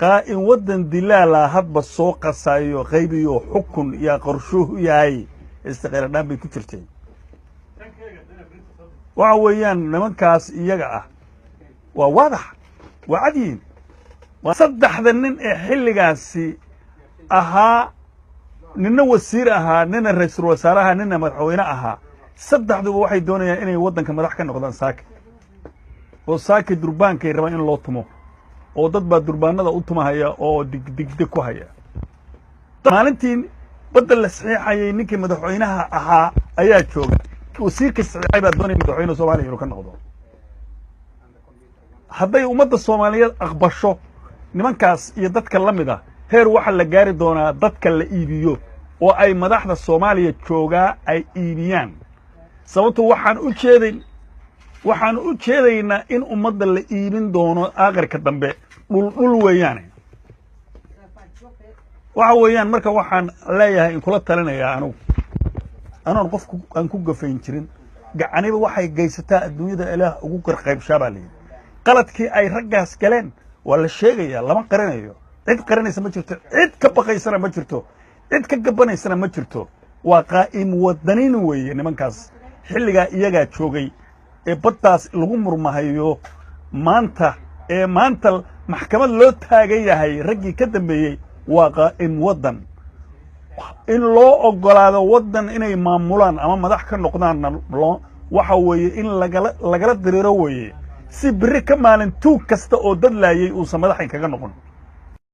قائم ودن دلالة هب السوق السايو غيبيو حكم يا قرشوه ياي استقرار دام بكترتين وعويان لمن كاس يجع وواضح وعدين وصدح ذنن حل جاسي أها ننا وسير أها ننا الرئيس وزراء ننا مدحوينا أها صدح ذو واحد دوني إني ودن كمدح كان نقدان ساك وساك دربان كي ربان إن لطمه oo dad baa durbaanada u tumahaya oo digdig ku haya maalintii badal la saxiixayay ninkii madaxweynaha ahaa ayaa jooga wasiirka saxiixay baa doonay madaxweynaha Soomaaliya inuu ka noqdo hadday ummadda Soomaaliyeed aqbasho nimankaas iyo dadka la mid ah heer waxa la gaari doonaa dadka la iibiyo oo ay madaxda Soomaaliya jooga ay iibiyaan sababtoo waxaan u jeedaynaa in ummadda la iibin doono aakhirka dambe dhul weeyaan waxa weeyaan marka waxaan leeyahay in kula talinayaa anoo qofku aan ku gafayn jirin gacaniba waxay geysataa adduunyada ilaah ugu qarqayb shaabali qaladkii ay raggaas galeen waa la sheegayaa lama qarinayo cid qarinaysa ma jirto cid ka baqaysana ma jirto cid ka gabanaysana ma jirto waa qaa'im wadanin weeye nimankaas xilliga iyaga joogay ee baddaas lagu murmahayo maanta maxkamad loo taagan yahay raggii ka dambeeyay waa qaa'im wadan in loo ogolaado wadan inay maamulaan ama madax ka noqdaan waxa weeye in lagala diriiro weeye si biri ka maalin tuug kasta oo dad laayay uu madaxay kaga noqon